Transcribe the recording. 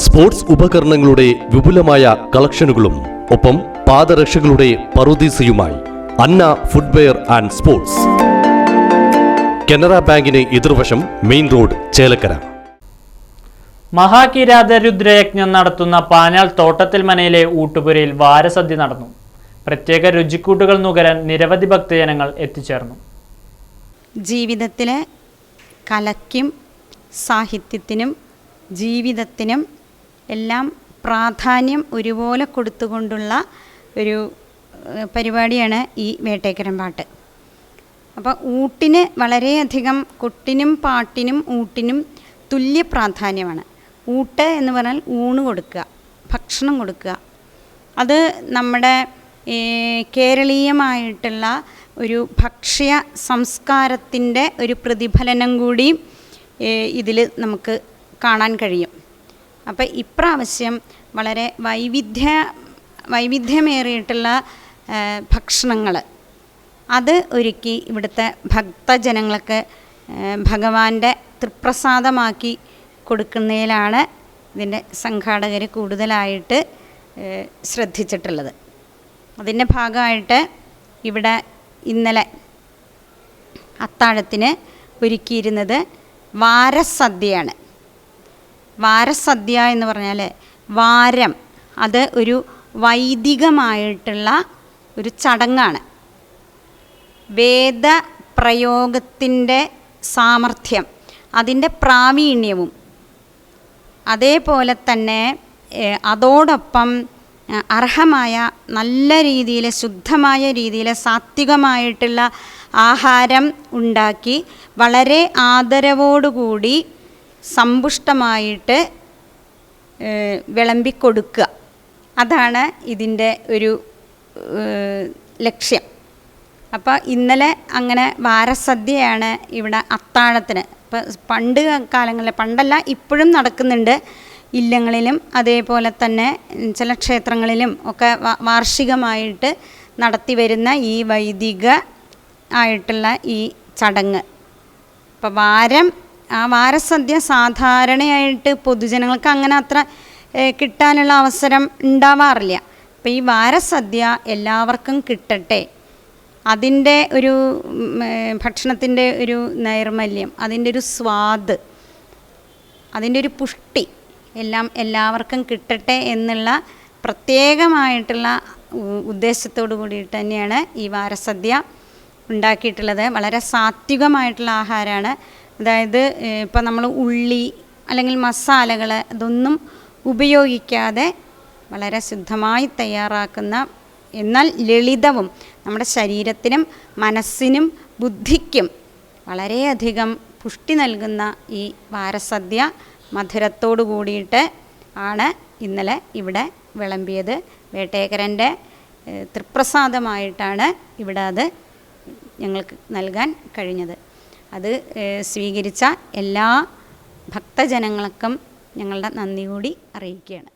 Sports ഉപകരണങ്ങളുടെ വിപുലമായ കളക്ഷനുകളും ഒപ്പം പാദരക്ഷകളുടെ പറുദീസയുമായി അന്ന ഫുട്വെയർ ആൻഡ് സ്പോർട്സ്. കനറ ബാങ്കിന് എതിർവശം മെയിൻ റോഡ്, ചേലക്കര. മഹാകിരാതരുദ്രയജ്ഞം നടത്തുന്ന പാഞ്ഞാൾ തോട്ടത്തിൽ മനയിലെ ഊട്ടുപുരയിൽ വാരസദ്യ നടന്നു. പ്രത്യേക രുചിക്കൂട്ടുകൾ നുകരാൻ നിരവധി ഭക്തജനങ്ങൾ എത്തിച്ചേർന്നു. ജീവിതത്തിലെ കലയ്ക്കും സാഹിത്യത്തിനും ജീവിതത്തിനും എല്ലാം പ്രാധാന്യം ഒരുപോലെ കൊടുത്തുകൊണ്ടുള്ള ഒരു പരിപാടിയാണ് ഈ വേട്ടേക്കരം പാട്ട്. അപ്പോൾ ഊട്ടിന് വളരെയധികം കൊട്ടിനും പാട്ടിനും ഊട്ടിനും തുല്യ പ്രാധാന്യമാണ്. ഊട്ട് എന്ന് പറഞ്ഞാൽ ഊണ് കൊടുക്കുക, ഭക്ഷണം കൊടുക്കുക. അത് നമ്മുടെ കേരളീയമായിട്ടുള്ള ഒരു ഭക്ഷ്യ സംസ്കാരത്തിൻ്റെ ഒരു പ്രതിഫലനം കൂടി ഇതിൽ നമുക്ക് കാണാൻ കഴിയും. അപ്പോൾ ഇപ്രാവശ്യം വളരെ വൈവിധ്യമേറിയിട്ടുള്ള ഭക്ഷണങ്ങൾ അത് ഒരുക്കി ഇവിടുത്തെ ഭക്തജനങ്ങൾക്ക് ഭഗവാന്റെ തൃപ്രസാദമാക്കി കൊടുക്കുന്നതിലാണ് ഇതിൻ്റെ സംഘാടകർ കൂടുതലായിട്ട് ശ്രദ്ധിച്ചിട്ടുള്ളത്. അതിൻ്റെ ഭാഗമായിട്ട് ഇവിടെ ഇന്നലെ അത്താഴത്തിന് ഒരുക്കിയിരുന്നത് വാരസദ്യയാണ്. വാരസദ്യ എന്ന് പറഞ്ഞാൽ വാരം അത് ഒരു വൈദികമായിട്ടുള്ള ഒരു ചടങ്ങാണ്. വേദപ്രയോഗത്തിൻ്റെ സാമർഥ്യം, അതിൻ്റെ പ്രാവീണ്യവും അതേപോലെ തന്നെ അതോടൊപ്പം അർഹമായ നല്ല രീതിയിൽ ശുദ്ധമായ രീതിയിൽ സാത്വികമായിട്ടുള്ള ആഹാരം ഉണ്ടാക്കി വളരെ ആദരവോടുകൂടി സമ്പുഷ്ടമായിട്ട് വിളമ്പിക്കൊടുക്കുക. അതാണ് ഇതിൻ്റെ ഒരു ലക്ഷ്യം. അപ്പോൾ ഇന്നലെ അങ്ങനെ വാരസദ്യയാണ് ഇവിടെ അത്താഴത്തിന്. ഇപ്പോൾ പണ്ടല്ല ഇപ്പോഴും നടക്കുന്നുണ്ട്. ഇല്ലങ്ങളിലും അതേപോലെ തന്നെ ചില ക്ഷേത്രങ്ങളിലും ഒക്കെ വാർഷികമായിട്ട് നടത്തി വരുന്ന ഈ വൈദിക ആയിട്ടുള്ള ഈ ചടങ്ങ്. അപ്പോൾ വാരസദ്യ സാധാരണയായിട്ട് പൊതുജനങ്ങൾക്ക് അങ്ങനെ അത്ര കിട്ടാനുള്ള അവസരം ഉണ്ടാവാറില്ല. അപ്പോൾ ഈ വാരസദ്യ എല്ലാവർക്കും കിട്ടട്ടെ, അതിൻ്റെ ഒരു ഭക്ഷണത്തിൻ്റെ ഒരു നൈർമല്യം, അതിൻ്റെ ഒരു സ്വാദ്, അതിൻ്റെ ഒരു പുഷ്ടി എല്ലാം എല്ലാവർക്കും കിട്ടട്ടെ എന്നുള്ള പ്രത്യേകമായിട്ടുള്ള ഉദ്ദേശത്തോടു കൂടിയിട്ട് തന്നെയാണ് ഈ വാരസദ്യ ഉണ്ടാക്കിയിട്ടുള്ളത്. വളരെ സാത്വികമായിട്ടുള്ള ആഹാരമാണ്. അതായത് ഇപ്പം നമ്മൾ ഉള്ളി അല്ലെങ്കിൽ മസാലകൾ ഇതൊന്നും ഉപയോഗിക്കാതെ വളരെ ശുദ്ധമായി തയ്യാറാക്കുന്ന, എന്നാൽ ലളിതവും നമ്മുടെ ശരീരത്തിനും മനസ്സിനും ബുദ്ധിക്കും വളരെയധികം പുഷ്ടി നൽകുന്ന ഈ വാരസദ്യ മധുരത്തോടു കൂടിയിട്ട് ആണ് ഇന്നലെ ഇവിടെ വിളമ്പിയത്. വേട്ടേക്കരൻ്റെ തൃപ്രസാദമായിട്ടാണ് ഇവിടെ അത് ഞങ്ങൾക്ക് നൽകാൻ കഴിഞ്ഞത്. അത് സ്വീകരിച്ച എല്ലാ ഭക്തജനങ്ങൾക്കും ഞങ്ങളുടെ നന്ദി കൂടി അറിയിക്കുകയാണ്.